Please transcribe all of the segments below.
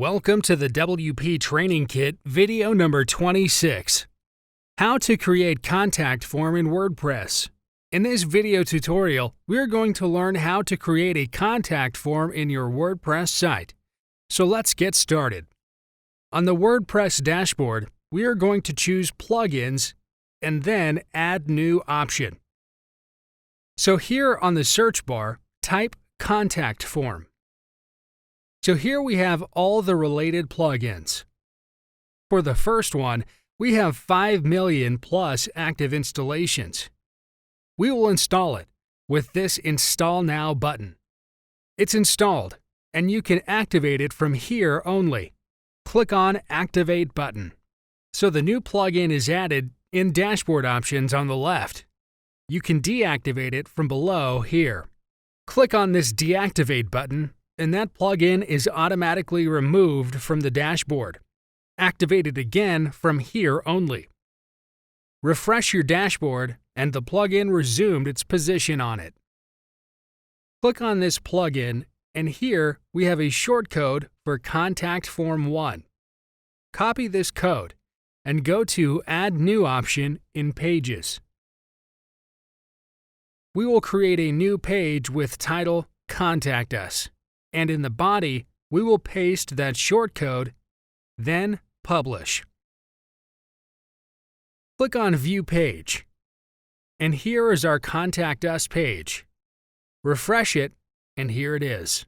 Welcome to the WP Training Kit video number 26. How to create contact form in WordPress. In this video tutorial, we are going to learn how to create a contact form in your WordPress site. So let's get started. On the WordPress dashboard, we are going to choose Plugins and then Add New option. So here on the search bar, type Contact Form. So here we have all the related plugins. For the first one, we have 5 million plus active installations. We will install it with this Install Now button. It's installed, and you can activate it from here only. Click on Activate button. So the new plugin is added in Dashboard Options on the left. You can deactivate it from below here. Click on this Deactivate button, and that plugin is automatically removed from the dashboard. Activate it again from here only. Refresh your dashboard, and the plugin resumed its position on it. Click on this plugin, and here we have a shortcode for Contact Form 1. Copy this code, and go to Add New option in Pages. We will create a new page with title Contact Us. And in the body, we will paste that shortcode, then Publish. Click on View Page. And here is our Contact Us page. Refresh it, and here it is.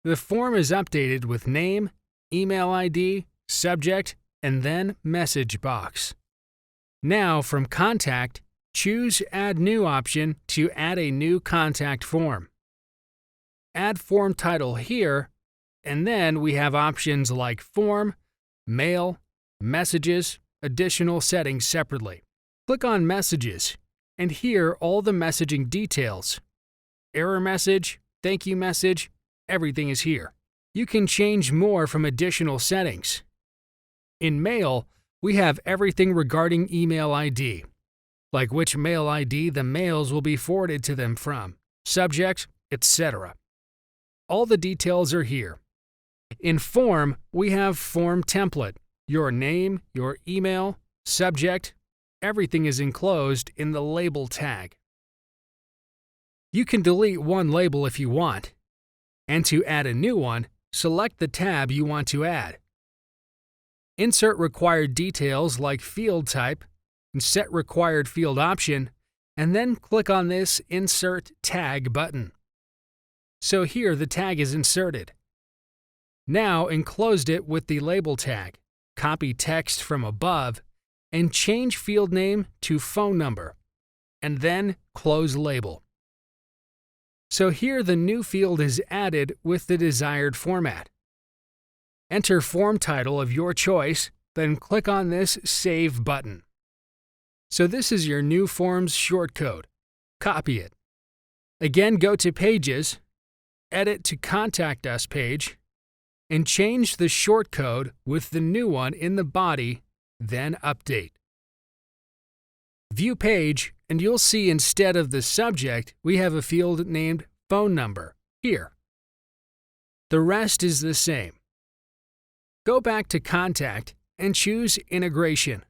The form is updated with name, email ID, subject, and then message box. Now from Contact, choose Add New option to add a new contact form. Add form title here, and then we have options like form, mail, messages, additional settings separately. Click on Messages, and here all the messaging details. Error message, thank you message, everything is here. You can change more from additional settings. In Mail, we have everything regarding email ID, like which mail ID the mails will be forwarded to them from, subject, etc. All the details are here. In Form, we have Form Template. Your name, your email, subject, everything is enclosed in the label tag. You can delete one label if you want. And to add a new one, select the tab you want to add. Insert required details like field type, and set required field option, and then click on this Insert Tag button. So here the tag is inserted. Now enclose it with the label tag, copy text from above, and change field name to phone number, and then close label. So here the new field is added with the desired format. Enter form title of your choice, then click on this Save button. So this is your new form's shortcode. Copy it. Again, go to Pages, edit to Contact Us page, and change the shortcode with the new one in the body, then update. View Page, and you'll see instead of the subject, we have a field named Phone Number here. The rest is the same. Go back to Contact and choose Integration.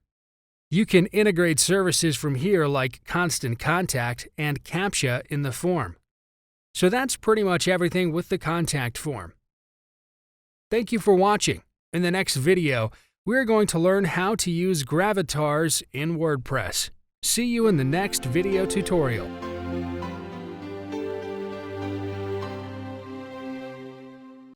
You can integrate services from here like Constant Contact and CAPTCHA in the form. So that's pretty much everything with the contact form. Thank you for watching. In the next video, we're going to learn how to use gravitars in WordPress. See you in the next video tutorial.